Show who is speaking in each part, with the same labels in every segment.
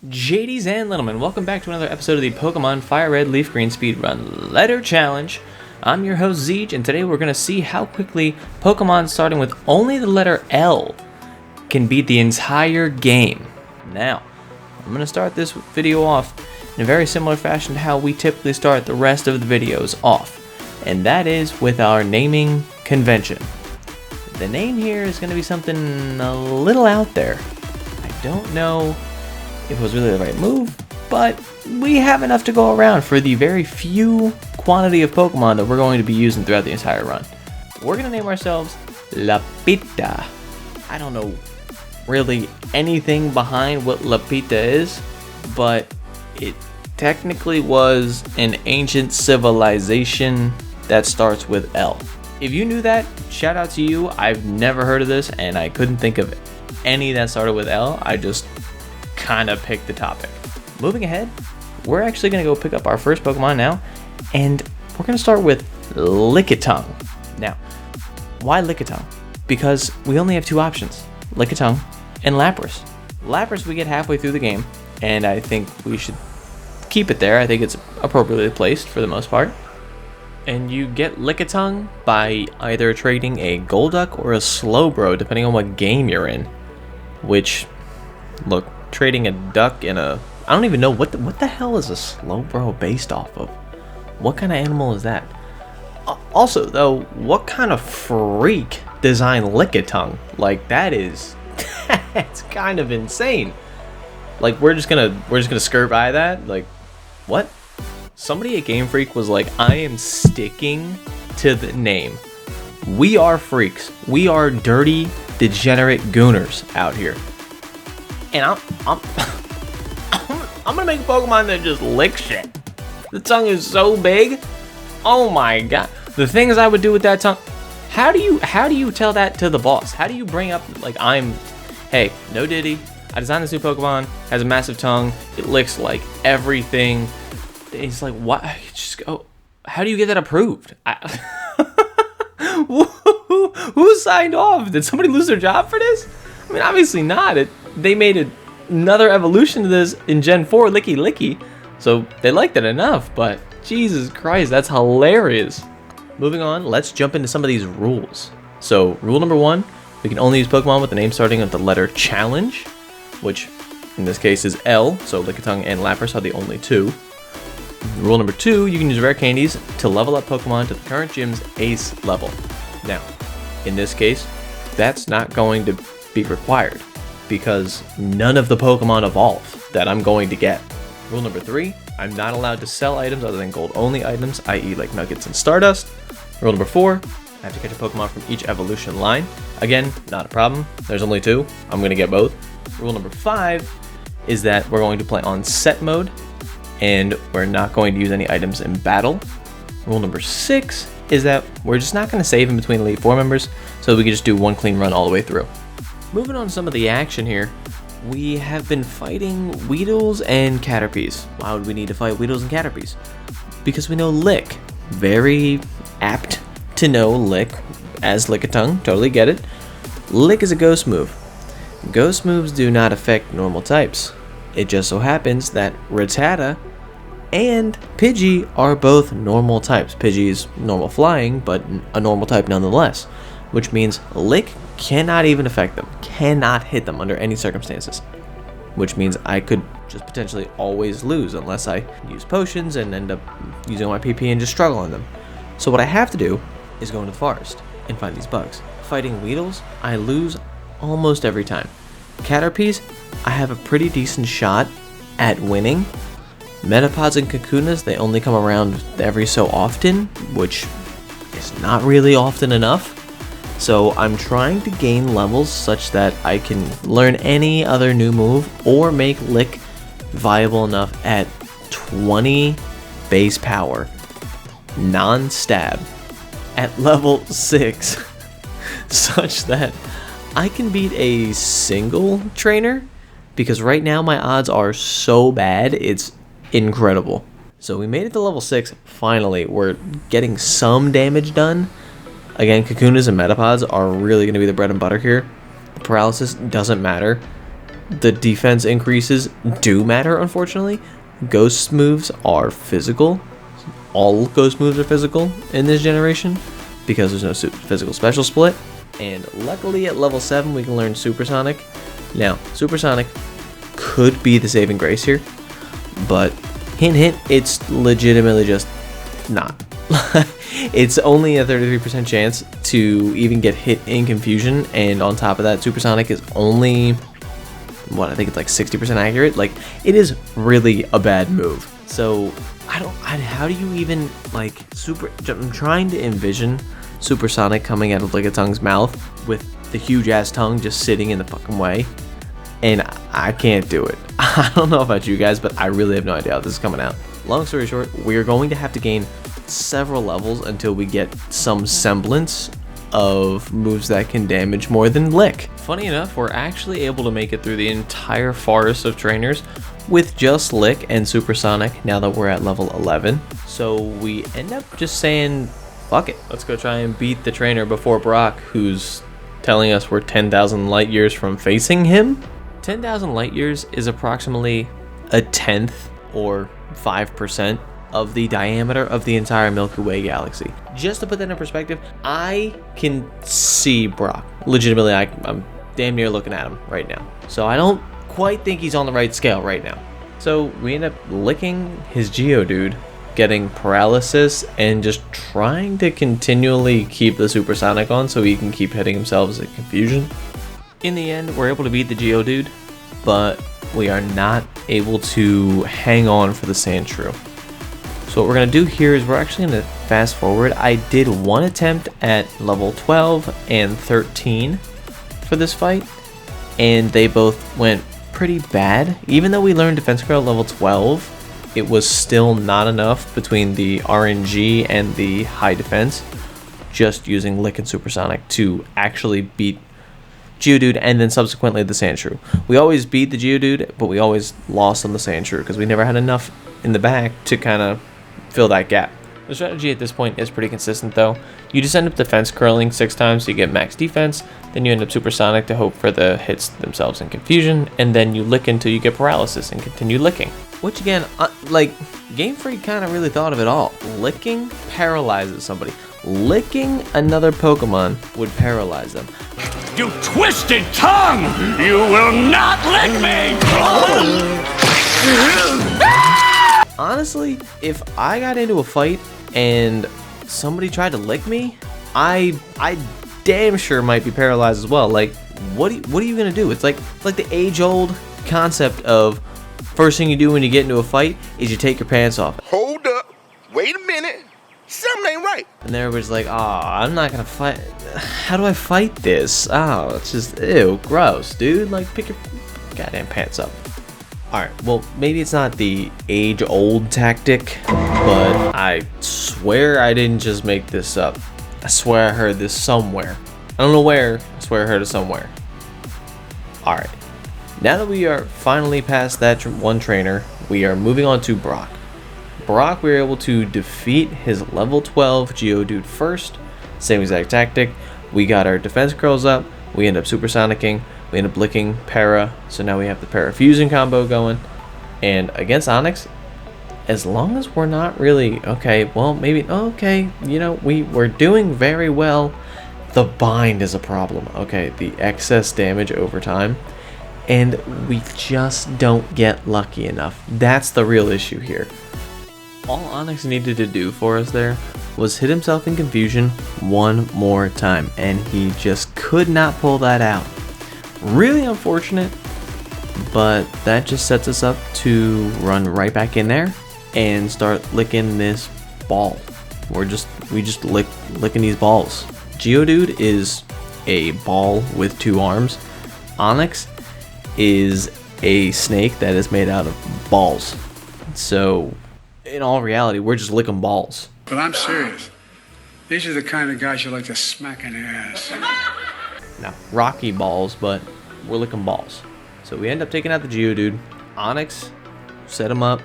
Speaker 1: JDs and gentlemen, welcome back to another episode of the Pokemon Fire Red Leaf Green Speedrun Letter Challenge. I'm your host Zeej, and today we're going to see how quickly Pokemon starting with only the letter L can beat the entire game. Now, I'm going to start this video off in a very similar fashion to how we typically start the rest of the videos off, and that is with our naming convention. The name here is going to be something a little out there. I don't know if it was really the right move, but we have enough to go around for the very few quantity of Pokemon that we're going to be using throughout the entire run. We're going to name ourselves Lickitung. I don't know really anything behind what Lickitung is, but it technically was an ancient civilization that starts with L. If you knew that, shout out to you. I've never heard of this, and I couldn't think of any that started with L. I just kind of picked the topic. Moving ahead, we're actually going to go pick up our first Pokemon now, and we're going to start with Lickitung. Now, why Lickitung? Because we only have two options, Lickitung and Lapras. Lapras we get halfway through the game, and I think we should keep it there. I think it's appropriately placed for the most part. And you get Lickitung by either trading a Golduck or a Slowbro, depending on what game you're in. Which, look, trading a duck in a... I don't even know what the hell is a Slowbro based off of? What kind of animal is that? Also, though, what kind of freak designed Lickitung? Like, that is... that's kind of insane. Like, we're just gonna skirt by that? Like, what? Somebody at Game Freak was like, I am sticking to the name. We are freaks. We are dirty, degenerate gooners out here. And I'm gonna make a Pokemon that just licks shit. The tongue is so big. Oh my god. The things I would do with that tongue. How do you tell that to the boss? How do you bring up like hey, no Diddy. I designed this new Pokemon, has a massive tongue, it licks like everything. It's like, what? Just go. How do you get that approved? Who signed off? Did somebody lose their job for this? I mean, obviously not. They made another evolution to this in Gen 4, Licky, so they liked it enough, but Jesus Christ, that's hilarious. Moving on, let's jump into some of these rules. So, rule number 1, we can only use Pokemon with the name starting with the letter challenge, which in this case is L, so Lickitung and Lapras are the only two. Rule number 2, you can use rare candies to level up Pokemon to the current gym's ace level. Now, in this case, that's not going to be required, because none of the Pokemon evolve that I'm going to get. Rule number 3, I'm not allowed to sell items other than gold only items, i.e. like nuggets and stardust. Rule number 4, I have to catch a Pokemon from each evolution line. Again, not a problem. There's only 2. I'm going to get both. Rule number 5 is that we're going to play on set mode, and we're not going to use any items in battle. Rule number 6 is that we're just not going to save in between Elite Four members, so we can just do one clean run all the way through. Moving on to some of the action here, we have been fighting Weedles and Caterpies. Why would we need to fight Weedles and Caterpies? Because we know Lick. Very apt to know Lick as Lickitung, totally get it. Lick is a ghost move. Ghost moves do not affect normal types. It just so happens that Rattata and Pidgey are both normal types. Pidgey is normal flying, but a normal type nonetheless, which means Lick cannot even affect them, cannot hit them under any circumstances, which means I could just potentially always lose unless I use potions and end up using my PP and just struggle on them. So what I have to do is go into the forest and find these bugs. Fighting Weedles, I lose almost every time. Caterpies, I have a pretty decent shot at winning. Metapods and Kakuna, they only come around every so often, which is not really often enough. So I'm trying to gain levels such that I can learn any other new move or make Lick viable enough at 20 base power, non-stab, at level 6, such that I can beat a single trainer, because right now my odds are so bad, it's incredible. So we made it to level 6, finally. We're getting some damage done. Again, Kakunas and Metapods are really going to be the bread and butter here. The paralysis doesn't matter. the defense increases do matter, unfortunately. Ghost moves are physical. All ghost moves are physical in this generation because there's no physical special split. And luckily at level 7 we can learn Supersonic. Now, Supersonic could be the saving grace here, but hint hint, it's legitimately just not. It's only a 33% chance to even get hit in confusion, and on top of that, Supersonic is only, what, I think it's like 60% accurate. Like, it is really a bad move. So how do you even, like, I'm trying to envision Supersonic coming out of Lickitung's mouth with the huge ass tongue just sitting in the fucking way, and I can't do it. I don't know about you guys, but I really have no idea how this is coming out. Long story short, we're going to have to gain several levels until we get some semblance of moves that can damage more than Lick. Funny enough, we're actually able to make it through the entire forest of trainers with just Lick and Supersonic now that we're at level 11. So we end up just saying, fuck it, let's go try and beat the trainer before Brock, who's telling us we're 10,000 light years from facing him. 10,000 light years is approximately a tenth or 5% of the diameter of the entire Milky Way galaxy. Just to put that in perspective, I can see Brock. Legitimately, I'm damn near looking at him right now. So I don't quite think he's on the right scale right now. So we end up licking his Geodude, getting paralysis, and just trying to continually keep the Supersonic on so he can keep hitting himself in confusion. In the end, we're able to beat the Geodude, but we are not able to hang on for the Sandshrew. So what we're going to do here is we're actually going to fast forward. I did one attempt at level 12 and 13 for this fight, and they both went pretty bad. Even though we learned Defense Curl at level 12, it was still not enough between the RNG and the high defense, just using Lick and Supersonic to actually beat Geodude and then subsequently the Sandshrew. We always beat the Geodude, but we always lost on the Sandshrew because we never had enough in the back to kind of fill that gap. The strategy at this point is pretty consistent though. You just end up defense curling 6 times so you get max defense, then you end up Supersonic to hope for the hits themselves in confusion, and then you lick until you get paralysis and continue licking. Which again, like, Game Freak kind of really thought of it all. Licking paralyzes somebody. Licking another Pokemon would paralyze them.
Speaker 2: You twisted tongue! You will not lick me!
Speaker 1: Honestly, if I got into a fight and somebody tried to lick me, I damn sure might be paralyzed as well. Like, what are you gonna do? It's like the age-old concept of first thing you do when you get into a fight is you take your pants off.
Speaker 3: Hold up, wait a minute, something ain't right.
Speaker 1: And everybody's like, oh, I'm not gonna fight. How do I fight this? Oh, it's just, ew, gross, dude. Like, pick your goddamn pants up. Alright, well, maybe it's not the age-old tactic, but I swear I didn't just make this up. I swear I heard this somewhere. I don't know where, I swear I heard it somewhere. Alright, now that we are finally past that one trainer, we are moving on to Brock. Brock, we were able to defeat his level 12 Geodude first. Same exact tactic. We got our defense curls up, we end up Supersonicking, we end up licking Para, so now we have the Para Fusion combo going. And against Onix, as long as we're not really, okay, well, maybe, okay, you know, we're doing very well. The bind is a problem, okay, the excess damage over time. And we just don't get lucky enough. That's the real issue here. All Onix needed to do for us there was hit himself in confusion one more time, and he just could not pull that out. Really unfortunate, but that just sets us up to run right back in there and start licking this ball. We just licking these balls. Geodude is a ball with 2 arms. Onix is a snake that is made out of balls. So in all reality, we're just licking balls.
Speaker 4: But I'm serious. These are the kind of guys you like to smack in the ass.
Speaker 1: Now, rocky balls, but we're licking balls. So we end up taking out the Geodude. Onix, set him up,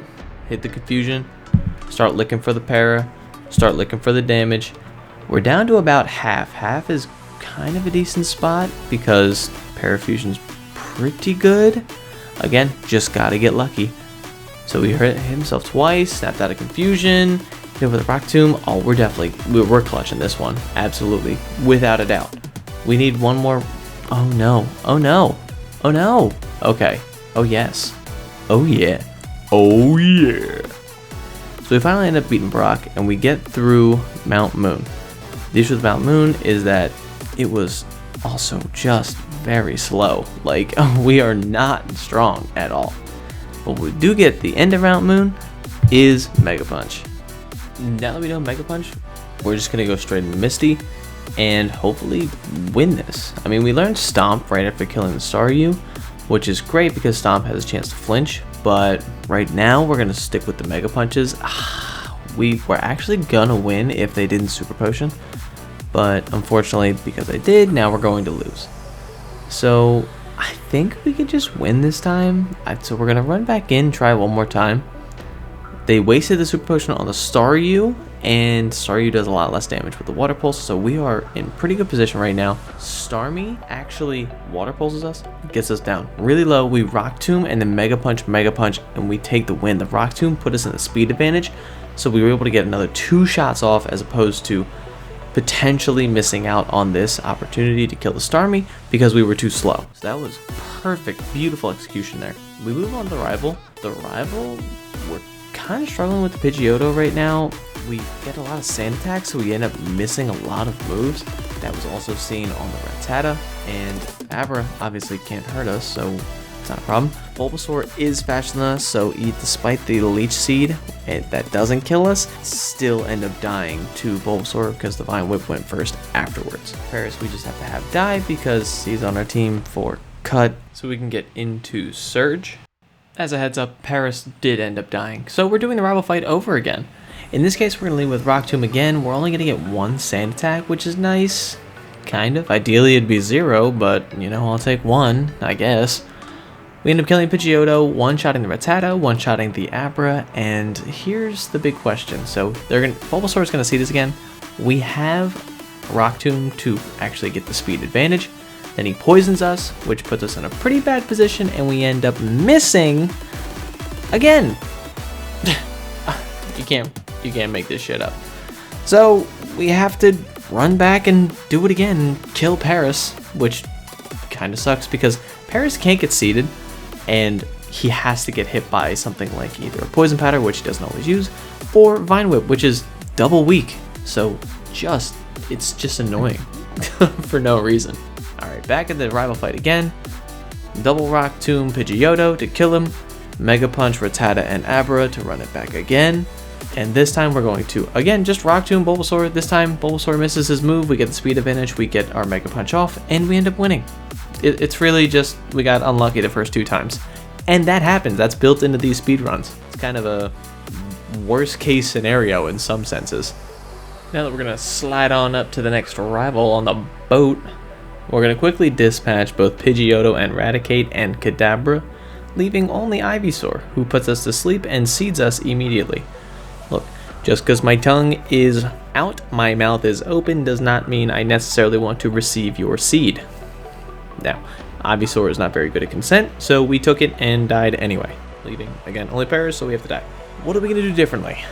Speaker 1: hit the confusion, start licking for the para, start licking for the damage. We're down to about half. Half is kind of a decent spot because Parafusion's pretty good. Again, just gotta get lucky. So he hit himself twice, snapped out of confusion, hit with a rock tomb. Oh, we're clutching this one. Absolutely. Without a doubt. We need one more. Oh no. Oh no. Oh no. Okay. Oh yes. Oh yeah. Oh yeah. So we finally end up beating Brock and we get through Mount Moon. The issue with Mount Moon is that it was also just very slow. Like, we are not strong at all. What we do get the end of Mount Moon is Mega Punch. Now that we know Mega Punch, we're just gonna go straight into Misty and hopefully win this. I mean, we learned Stomp right after killing the Staryu, which is great because Stomp has a chance to flinch, but right now we're gonna stick with the Mega Punches. We were actually gonna win if they didn't Super Potion, but unfortunately, because they did, now we're going to lose. So I think we could just win this time. So we're gonna run back in, try one more time. They wasted the Super Potion on the Staryu, and Staryu does a lot less damage with the Water Pulse, so we are in pretty good position right now. Starmie actually Water Pulses us, gets us down really low. We Rock Tomb and then Mega Punch, and we take the win. The Rock Tomb put us in a speed advantage, so we were able to get another 2 shots off as opposed to potentially missing out on this opportunity to kill the Starmie because we were too slow. So that was perfect, beautiful execution there. We move on to the rival. The rival, we're kind of struggling with the Pidgeotto right now. We get a lot of sand attacks, so we end up missing a lot of moves. That was also seen on the Rattata, and Abra obviously can't hurt us, so it's not a problem. Bulbasaur is faster than us, so despite the Leech Seed, that doesn't kill us, still end up dying to Bulbasaur because the Vine Whip went first afterwards. Paris, we just have to have die because he's on our team for cut, so we can get into Surge. As a heads up, Paris did end up dying, so we're doing the rival fight over again. In this case, we're going to lead with Rock Tomb again. We're only going to get 1 sand attack, which is nice. Kind of. Ideally, it'd be 0, but, you know, I'll take 1, I guess. We end up killing Pidgeotto, one-shotting the Rattata, one-shotting the Abra, and here's the big question. So, Bulbasaur is going to see this again. We have Rock Tomb to actually get the speed advantage. Then he poisons us, which puts us in a pretty bad position, and we end up missing again. You can't make this shit up. So we have to run back and do it again and kill Paris, which kind of sucks because Paris can't get seeded, and he has to get hit by something like either a Poison Powder, which he doesn't always use, or Vine Whip, which is double weak. So it's just annoying for no reason. Alright, back in the rival fight again. Double Rock Tomb Pidgeotto to kill him. Mega Punch Rattata and Abra to run it back again. And this time we're going to, again, just Rock Tomb Bulbasaur. This time Bulbasaur misses his move, we get the speed advantage, we get our Mega Punch off, and we end up winning. It's really just, we got unlucky the first 2 times. And that happens, that's built into these speedruns. It's kind of a worst case scenario in some senses. Now that we're going to slide on up to the next rival on the boat, we're going to quickly dispatch both Pidgeotto and Raticate and Kadabra, leaving only Ivysaur, who puts us to sleep and seeds us immediately. Look, just because my tongue is out, my mouth is open, does not mean I necessarily want to receive your seed. Now, Ivysaur is not very good at consent, so we took it and died anyway, leaving, again, only Paris, so we have to die. What are we going to do differently?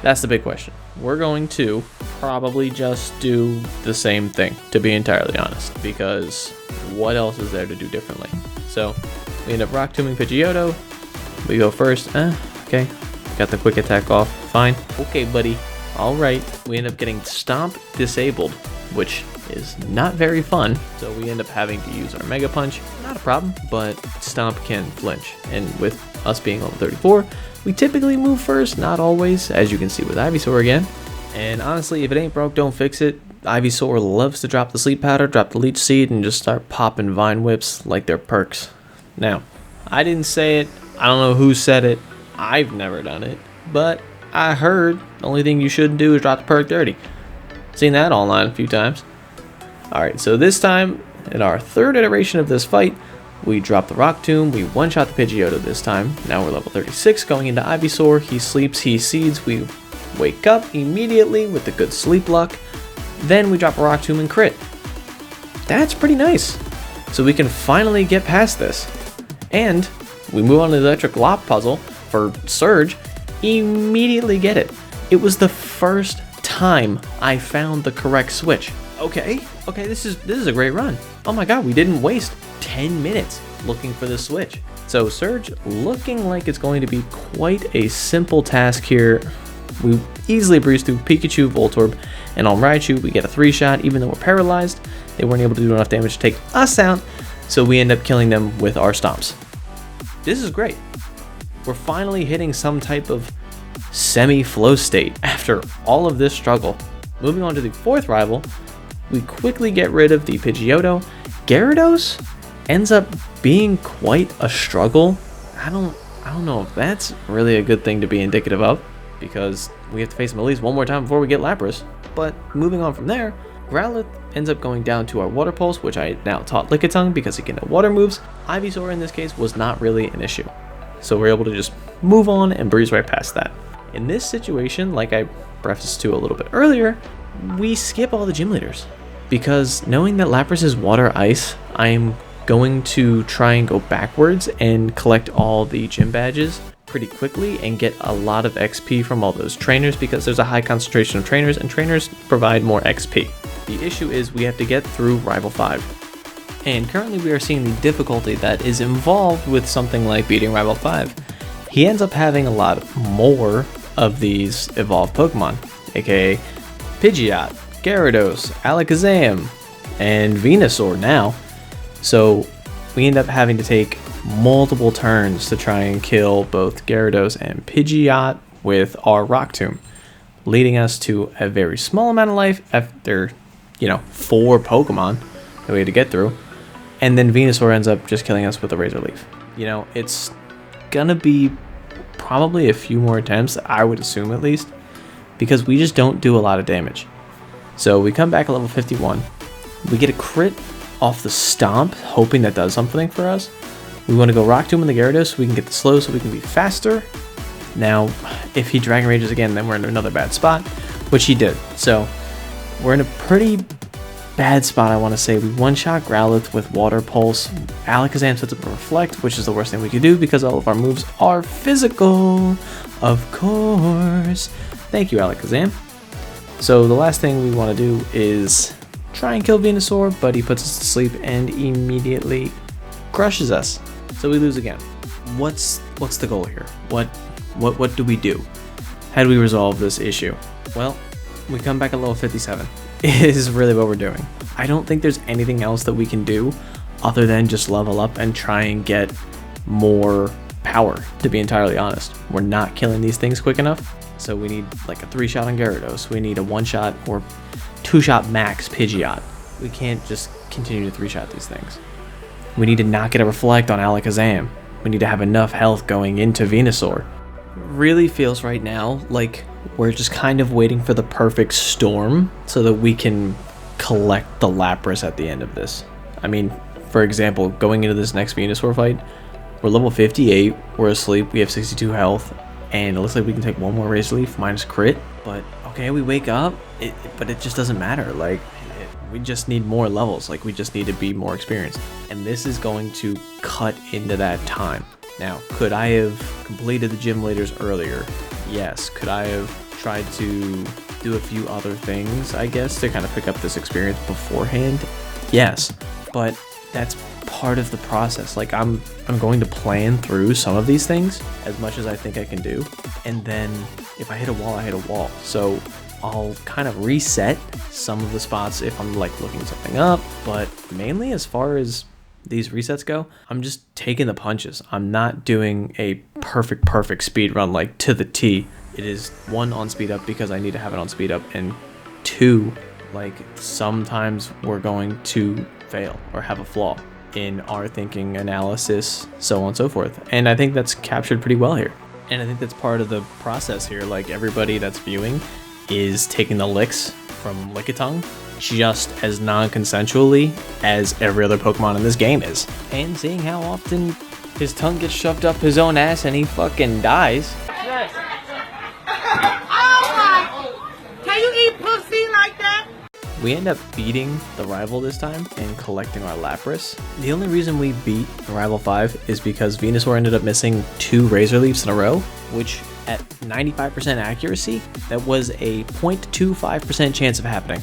Speaker 1: That's the big question. We're going to probably just do the same thing, to be entirely honest, because what else is there to do differently? So, we end up Rock Tombing Pidgeotto. We go first. Okay. Got the quick attack off. Fine. Okay, buddy. Alright. We end up getting Stomp disabled, which is not very fun. So we end up having to use our Mega Punch. Not a problem, but Stomp can flinch. And with us being level 34, we typically move first, not always, as you can see with Ivysaur again. And honestly, if it ain't broke, don't fix it. Ivysaur loves to drop the Sleep Powder, drop the Leech Seed, and just start popping Vine Whips like they're perks. Now, I didn't say it. I don't know who said it. I've never done it, but I heard the only thing you shouldn't do is drop the perk 30. Seen that online a few times. Alright, so this time, in our 3rd iteration of this fight, we drop the Rock Tomb, we one-shot the Pidgeotto this time. Now we're level 36, going into Ivysaur. He sleeps, he seeds, we wake up immediately with the good sleep luck. Then we drop a Rock Tomb and crit. That's pretty nice. So we can finally get past this. And we move on to the electric lock puzzle for Surge. Immediately get it. It was the first time I found the correct switch. Okay, this is a great run. Oh my god, we didn't waste 10 minutes looking for the switch. So Surge looking like it's going to be quite a simple task here. We easily breeze through Pikachu, Voltorb, and on Raichu we get a 3-shot. Even though we're paralyzed, they weren't able to do enough damage to take us out, so we end up killing them with our stomps. This is great. We're finally hitting some type of semi-flow state after all of this struggle. Moving on to the 4th rival, we quickly get rid of the Pidgeotto. Gyarados ends up being quite a struggle. I don't know if that's really a good thing to be indicative of, because we have to face him at least one more time before we get Lapras. But moving on from there, Growlithe ends up going down to our Water Pulse, which I now taught Lickitung because he can know water moves. Ivysaur in this case was not really an issue, so we're able to just move on and breeze right past that. In this situation, like I prefaced to a little bit earlier, we skip all the gym leaders, because knowing that Lapras is water ice, I'm going to try and go backwards and collect all the gym badges pretty quickly and get a lot of XP from all those trainers, because there's a high concentration of trainers and trainers provide more XP. The issue is we have to get through Rival 5. And currently we are seeing the difficulty that is involved with something like beating Rival 5. He ends up having a lot more of these evolved Pokemon, aka Pidgeot, Gyarados, Alakazam, and Venusaur now. So we end up having to take multiple turns to try and kill both Gyarados and Pidgeot with our Rock Tomb, leading us to a very small amount of life after, 4 Pokemon that we had to get through. And then Venusaur ends up just killing us with a Razor Leaf. It's gonna be probably a few more attempts, I would assume at least, because we just don't do a lot of damage. So we come back at level 51. We get a crit off the Stomp, hoping that does something for us. We want to go Rock Tomb in the Gyarados so we can get the slow so we can be faster. Now, if he Dragon Rages again, then we're in another bad spot, which he did. So we're in a pretty bad spot, I want to say. We one-shot Growlithe with Water Pulse. Alakazam sets up a Reflect, which is the worst thing we could do because all of our moves are physical. Of course. Thank you, Alakazam. So the last thing we want to do is try and kill Venusaur, but he puts us to sleep and immediately crushes us. So we lose again. What's the goal here? What do we do? How do we resolve this issue? Well, we come back at level 57. Is really what we're doing. I don't think there's anything else that we can do other than just level up and try and get more power, to be entirely honest. We're not killing these things quick enough, so we need like a 3-shot on Gyarados. We need a 1-shot or 2-shot max Pidgeot. We can't just continue to 3-shot these things. We need to not get a Reflect on Alakazam. We need to have enough health going into Venusaur. Really feels right now like we're just kind of waiting for the perfect storm so that we can collect the Lapras at the end of this. I mean, for example, going into this next Venusaur fight, we're level 58, we're asleep, we have 62 health, and it looks like we can take one more Razor Leaf minus crit. But okay, we wake up, but it just doesn't matter. Like, we just need more levels. Like, we just need to be more experienced, and this is going to cut into that time. Now, could I have completed the gym leaders earlier? Yes. Could I have tried to do a few other things, I guess, to kind of pick up this experience beforehand? Yes, but that's part of the process. Like, I'm going to plan through some of these things as much as I think I can do, and then if I hit a wall, I hit a wall. So I'll kind of reset some of the spots if I'm like looking something up, but mainly as far as these resets go, I'm just taking the punches. I'm not doing a perfect speed run like to the T. It is 1, on speed up because I need to have it on speed up, and 2, like sometimes we're going to fail or have a flaw in our thinking, analysis, so on and so forth. And I think that's captured pretty well here. And I think that's part of the process here. Like, everybody that's viewing is taking the licks from Lickitung just as non-consensually as every other Pokemon in this game is. And seeing how often his tongue gets shoved up his own ass and he fucking dies.
Speaker 5: Oh my! Can you eat pussy like that?
Speaker 1: We end up beating the rival this time and collecting our Lapras. The only reason we beat the rival 5 is because Venusaur ended up missing 2 Razor Leafs in a row, which at 95% accuracy, that was a 0.25% chance of happening.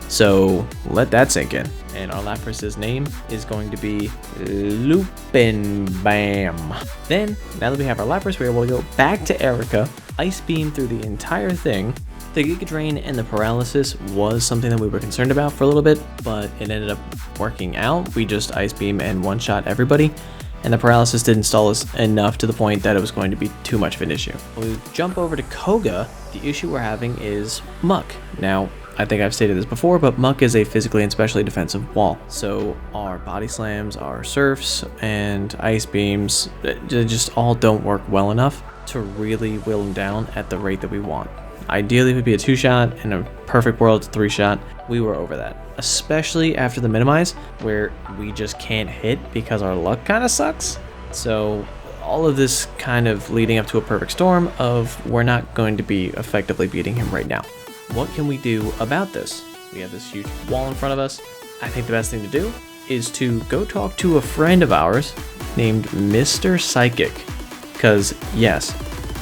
Speaker 1: So let that sink in. And our Lapras's name is going to be Lupin Bam. Then, now that we have our Lapras, we're able to go back to Erica, Ice Beam through the entire thing. The Giga Drain and the Paralysis was something that we were concerned about for a little bit, but it ended up working out. We just Ice Beam and one-shot everybody, and the Paralysis didn't stall us enough to the point that it was going to be too much of an issue. When we jump over to Koga, the issue we're having is Muck. Now, I think I've stated this before, but Muck is a physically and specially defensive wall. So our Body Slams, our Surfs, and Ice Beams, they just all don't work well enough to really whittle him down at the rate that we want. Ideally, it would be a 2-shot. In a perfect world, it's a 3-shot. We were over that, especially after the Minimize, where we just can't hit because our luck kind of sucks. So all of this kind of leading up to a perfect storm of we're not going to be effectively beating him right now. What can we do about this? We have this huge wall in front of us. I think the best thing to do is to go talk to a friend of ours named Mr. Psychic. Because yes,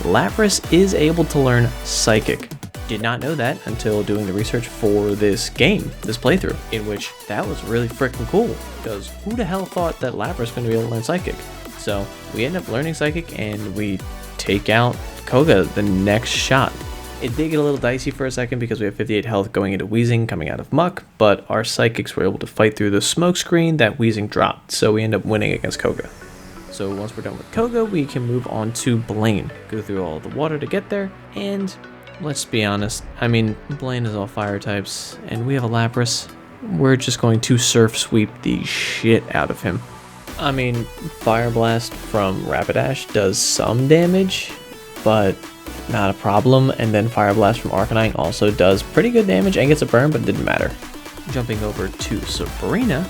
Speaker 1: Lapras is able to learn Psychic. Did not know that until doing the research for this game, this playthrough, in which that was really freaking cool. Because who the hell thought that Lapras was going to be able to learn Psychic? So we end up learning Psychic and we take out Koga the next shot. It did get a little dicey for a second because we have 58 health going into Weezing coming out of Muck, but our Psychics were able to fight through the smoke screen that Weezing dropped, so we end up winning against Koga. So once we're done with Koga, we can move on to Blaine. Go through all the water to get there, and let's be honest, I mean, Blaine is all fire types, and we have a Lapras. We're just going to Surf Sweep the shit out of him. I mean, Fire Blast from Rapidash does some damage, but not a problem, and then Fire Blast from Arcanine also does pretty good damage and gets a burn, but it didn't matter. Jumping over to Sabrina,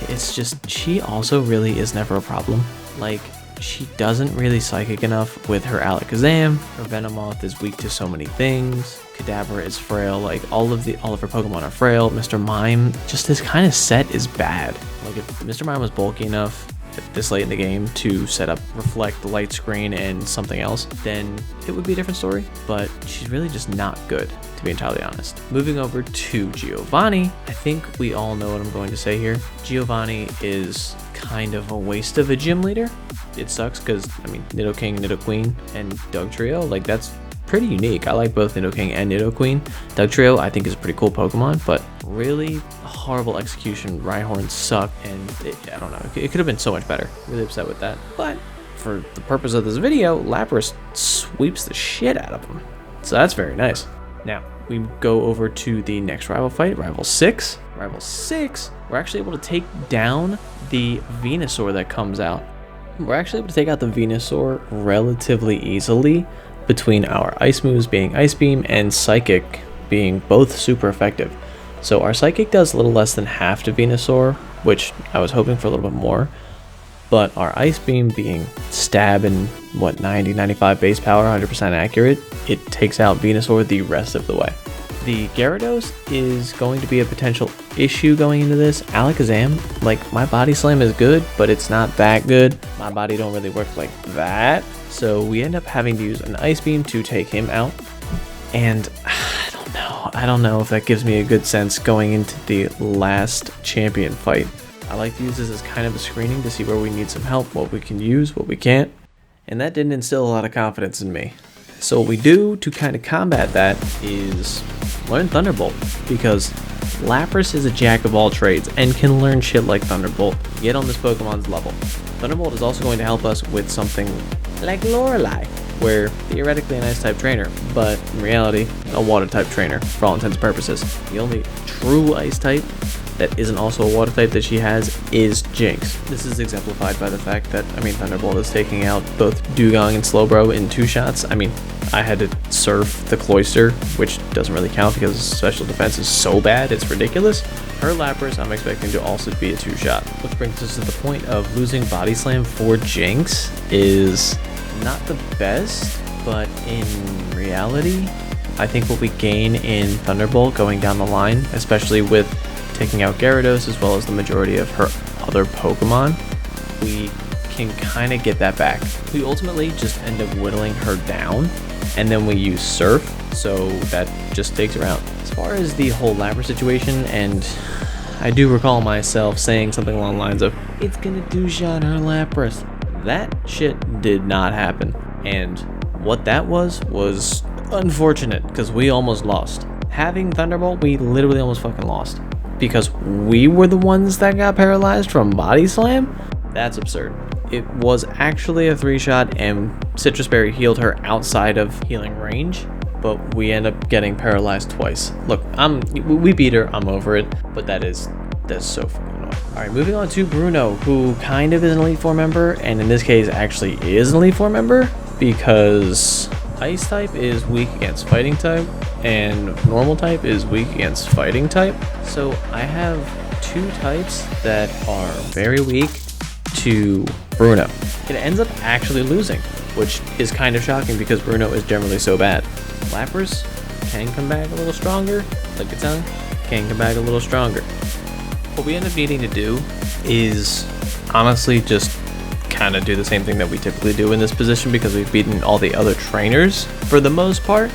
Speaker 1: it's just, she also really is never a problem. Like, she doesn't really Psychic enough with her Alakazam, her Venomoth is weak to so many things, Kadabra is frail, like all of her Pokemon are frail. Mr. Mime, just this kind of set is bad. Like if Mr. Mime was bulky enough this late in the game to set up Reflect, Light Screen, and something else, then it would be a different story, but she's really just not good, to be entirely honest. Moving over to Giovanni, I think we all know what I'm going to say here. Giovanni is kind of a waste of a gym leader. It sucks because, I mean, Nidoking, Nidoqueen, and Dugtrio, like that's pretty unique. I like both Nidoking and Nidoqueen. Dugtrio I think is a pretty cool Pokemon, but really horrible execution. Rhyhorn sucked, and I don't know, it could have been so much better. Really upset with that. But for the purpose of this video, Lapras sweeps the shit out of him. So that's very nice. Now, we go over to the next rival fight, Rival 6. Rival 6, we're actually able to take down the Venusaur that comes out. We're actually able to take out the Venusaur relatively easily between our ice moves being Ice Beam and Psychic being both super effective. So our Psychic does a little less than half to Venusaur, which I was hoping for a little bit more. But our Ice Beam being stab and what, 90, 95 base power, 100% accurate, it takes out Venusaur the rest of the way. The Gyarados is going to be a potential issue going into this. Alakazam, like my Body Slam is good, but it's not that good. My body don't really work like that. So we end up having to use an Ice Beam to take him out. And I don't know if that gives me a good sense going into the last champion fight. I like to use this as kind of a screening to see where we need some help, what we can use, what we can't. And that didn't instill a lot of confidence in me. So what we do to kind of combat that is learn Thunderbolt, because Lapras is a jack of all trades and can learn shit like Thunderbolt, yet on this Pokemon's level. Thunderbolt is also going to help us with something like Lorelei, where theoretically an ice type trainer, but in reality a water type trainer for all intents and purposes. The only true ice type that isn't also a water type that she has is Jinx. This is exemplified by the fact that, I mean, Thunderbolt is taking out both Dugong and Slowbro in 2 shots. I mean, I had to surf the Cloyster, which doesn't really count because special defense is so bad, it's ridiculous. Her Lapras, I'm expecting to also be a 2-shot. Which brings us to the point of losing Body Slam for Jinx is not the best, but in reality, I think what we gain in Thunderbolt going down the line, especially with taking out Gyarados as well as the majority of her other Pokemon, we can kind of get that back. We ultimately just end up whittling her down, and then we use Surf, so that just takes her out. As far as the whole Lapras situation, and I do recall myself saying something along the lines of, it's gonna do-shot her Lapras. That shit did not happen. And what that was unfortunate, because we almost lost. Having Thunderbolt, we literally almost fucking lost. Because we were the ones that got paralyzed from Body Slam? That's absurd. It was actually a 3-shot, and Citrus Berry healed her outside of healing range, but we end up getting paralyzed twice. Look, we beat her, I'm over it, but that's so fucking annoying. Alright, moving on to Bruno, who kind of is an Elite Four member, and in this case actually is an Elite Four member, because Ice type is weak against Fighting type, and Normal type is weak against Fighting type. So I have 2 types that are very weak to Bruno. It ends up actually losing, which is kind of shocking because Bruno is generally so bad. Lapras can come back a little stronger, Lickitung can come back a little stronger. What we end up needing to do is honestly just kind of do the same thing that we typically do in this position, because we've beaten all the other trainers for the most part.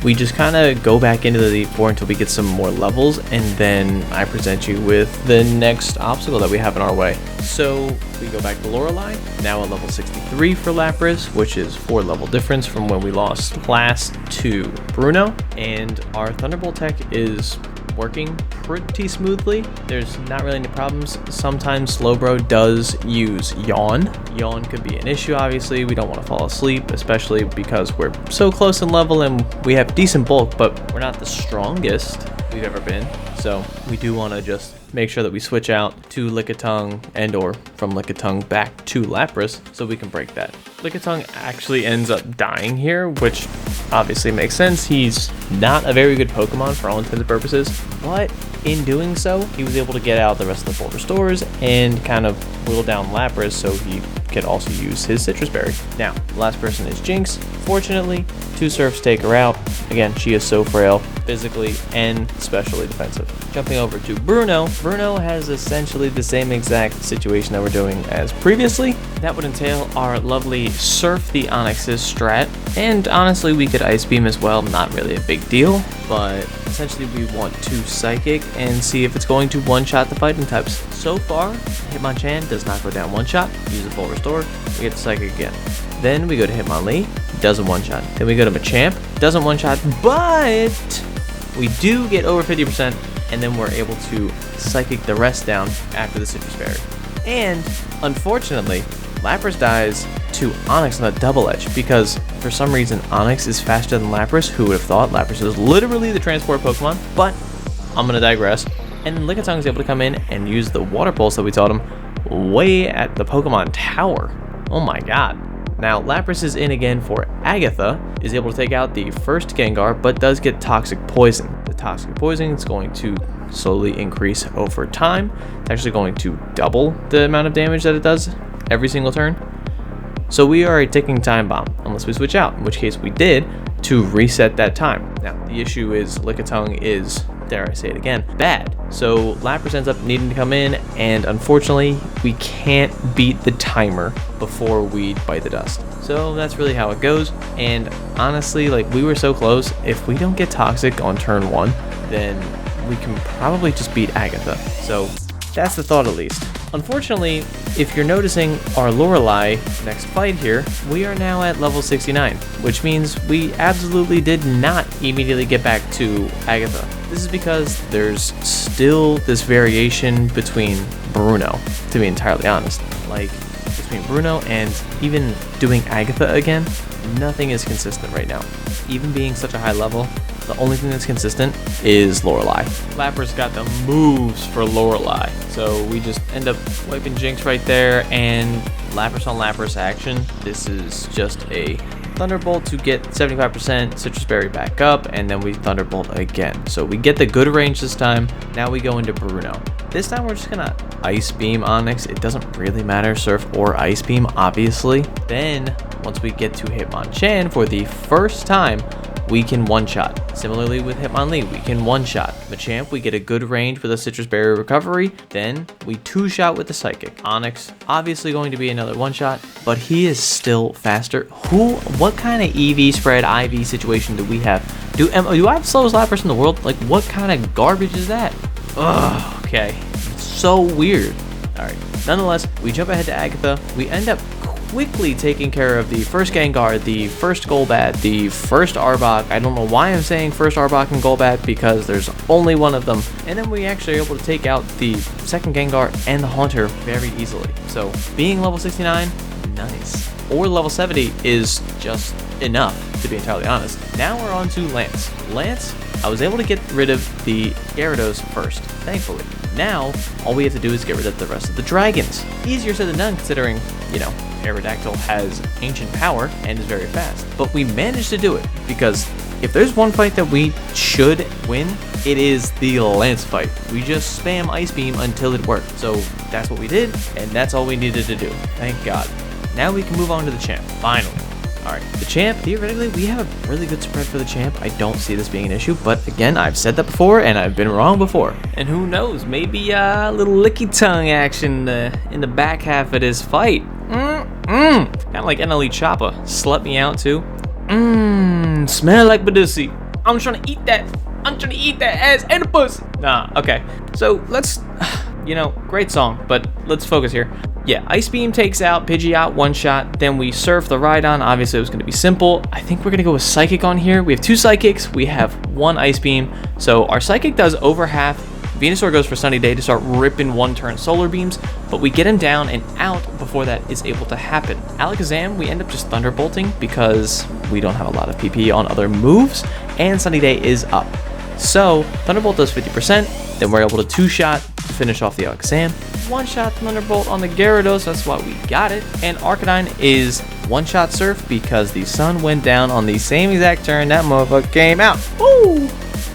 Speaker 1: We just kind of go back into the Elite Four until we get some more levels, and then I present you with the next obstacle that we have in our way. So we go back to Lorelei, now at level 63 for Lapras, which is 4 level difference from when we lost last to Bruno, and our Thunderbolt tech is working pretty smoothly. There's not really any problems. Sometimes Slowbro does use Yawn. Yawn could be an issue, obviously. We don't want to fall asleep, especially because we're so close in level and we have decent bulk, but we're not the strongest we've ever been. So we do want to just make sure that we switch out to Lickitung and or from Lickitung back to Lapras so we can break that. Lickitung actually ends up dying here, which obviously makes sense. He's not a very good Pokemon for all intents and purposes, but in doing so, he was able to get out the rest of the full restores and kind of whittle down Lapras so he could also use his Citrus Berry. Now, the last person is Jinx. Fortunately, 2 Surfs take her out. Again, she is so frail, physically and specially defensive. Jumping over to Bruno. Bruno has essentially the same exact situation that we're doing as previously. That would entail our lovely Surf the Onix's strat, and honestly we could Ice Beam as well, not really a big deal, but essentially we want to Psychic and see if it's going to one-shot the fighting types. So far, Hitmonchan does not go down one-shot, use a full restore, we get the Psychic again. Then we go to Hitmonlee, doesn't one-shot. Then we go to Machamp, doesn't one-shot, but we do get over 50%, and then we're able to Psychic the rest down after the Citrus Berry. And unfortunately, Lapras dies to Onix on the double edge, because for some reason Onix is faster than Lapras. Who would have thought? Lapras is literally the transport Pokemon, but I'm gonna digress. And Lickitung is able to come in and use the Water Pulse that we taught him way at the Pokemon Tower. Oh my god. Now Lapras is in again for Agatha, is able to take out the first Gengar, but does get Toxic Poison. The Toxic Poison is going to slowly increase over time. It's actually going to double the amount of damage that it does every single turn. So we are a ticking time bomb, unless we switch out, in which case we did, to reset that time. Now, the issue is Lickitung is, dare I say it again, bad. So Lapras ends up needing to come in, and unfortunately, we can't beat the timer before we bite the dust. So that's really how it goes, and honestly, like, we were so close. If we don't get Toxic on turn 1, then we can probably just beat Agatha. So that's the thought, at least. Unfortunately, if you're noticing our Lorelei next fight here, we are now at level 69, which means we absolutely did not immediately get back to Agatha. This is because there's still this variation between Bruno, to be entirely honest. Like, between Bruno and even doing Agatha again, nothing is consistent right now. Even being such a high level, the only thing that's consistent is Lorelei. Lapras got the moves for Lorelei, so we just end up wiping Jinx right there, and Lapras on Lapras action. This is just a Thunderbolt to get 75%, Citrus Berry back up, and then we Thunderbolt again. So we get the good range this time. Now we go into Bruno. This time we're just gonna Ice Beam Onix. It doesn't really matter, Surf or Ice Beam, obviously. Then, once we get to Hitmonchan for the first time, we can one-shot. Similarly with Hitmonlee, we can one-shot. Machamp, we get a good range with a Citrus Berry recovery. Then we two-shot with the Psychic. Onyx, obviously going to be another one-shot, but he is still faster. What kind of EV spread IV situation do we have? Do I have the slowest Lapras in the world? Like, what kind of garbage is that? Ugh, okay. It's so weird. Alright, nonetheless, we jump ahead to Agatha. We end up quickly taking care of the first Gengar, the first Golbat, the first Arbok. I don't know why I'm saying first Arbok and Golbat, because there's only one of them. And then we actually are able to take out the second Gengar and the Haunter very easily. So being level 69, nice. Or level 70 is just enough, to be entirely honest. Now we're on to Lance. Lance, I was able to get rid of the Gyarados first, thankfully. Now, all we have to do is get rid of the rest of the dragons. Easier said than done, considering, you know, Aerodactyl has ancient power and is very fast. But we managed to do it, because if there's one fight that we should win, it is the Lance fight. We just spam Ice Beam until it worked. So that's what we did, and that's all we needed to do. Thank God. Now we can move on to the champ, finally. Alright, the champ, theoretically, we have a really good spread for the champ. I don't see this being an issue, but again, I've said that before, and I've been wrong before. And who knows, maybe a little Lickitung action in the back half of this fight. Kind of like NLE Choppa. Slut me out, too. Smell like Badoosie. I'm trying to eat that. I'm trying to eat that ass and a puss. Nah, okay. So, let's, you know, great song, but let's focus here. Yeah, Ice Beam takes out Pidgeot one shot, then we surf the Rhydon. Obviously, it was going to be simple. I think we're going to go with Psychic on here. We have two Psychics, we have one Ice Beam. So our Psychic does over half. Venusaur goes for Sunny Day to start ripping one-turn Solar Beams, but we get him down and out before that is able to happen. Alakazam, we end up just Thunderbolting because we don't have a lot of PP on other moves, and Sunny Day is up. So Thunderbolt does 50%, then we're able to two-shot finish off the Alakazam. One-shot Thunderbolt on the Gyarados, that's why we got it. And Arcanine is one-shot Surf because the sun went down on the same exact turn that motherfucker came out. Woo!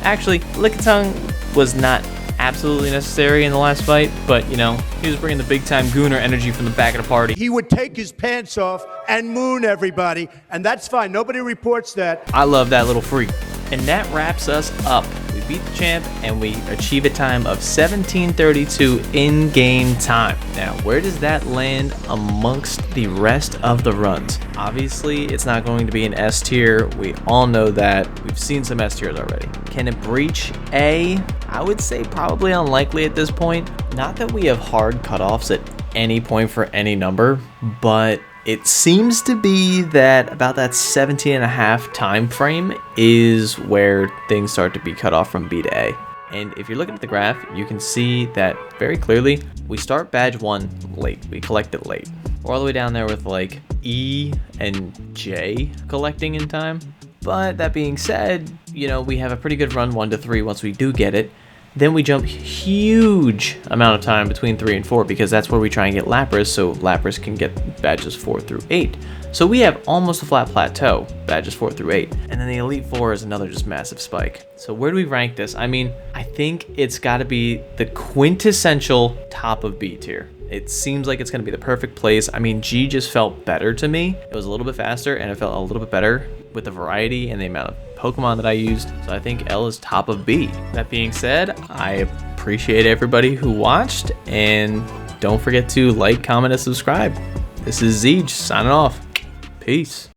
Speaker 1: Actually, Lickitung was not absolutely necessary in the last fight, but you know, he was bringing the big-time gooner energy from the back of the party.
Speaker 5: He would take his pants off and moon everybody, and that's fine. Nobody reports that.
Speaker 1: I love that little freak. And that wraps us up. We beat the champ and we achieve a time of 1732 in game time. Now, where does that land amongst the rest of the runs? Obviously, it's not going to be an S tier. We all know that. We've seen some S tiers already. Can it breach A? I would say probably unlikely at this point. Not that we have hard cutoffs at any point for any number, but it seems to be that about that 17.5 time frame is where things start to be cut off from B to A. And if you're looking at the graph, you can see that very clearly. We start badge 1 late. We collect it late. We're all the way down there with like E and J collecting in time. But that being said, you know, we have a pretty good run 1 to 3 once we do get it. Then we jump huge amount of time between 3 and 4 because that's where we try and get Lapras, so Lapras can get badges 4 through 8. So we have almost a flat plateau, badges 4 through 8. And then the Elite 4 is another just massive spike. So where do we rank this? I mean, I think it's got to be the quintessential top of B tier. It seems like it's going to be the perfect place. I mean, G just felt better to me. It was a little bit faster and it felt a little bit better with the variety and the amount of Pokemon that I used. So I think L is top of B. That being said, I appreciate everybody who watched, and don't forget to like, comment, and subscribe. This is Zeej signing off. Peace.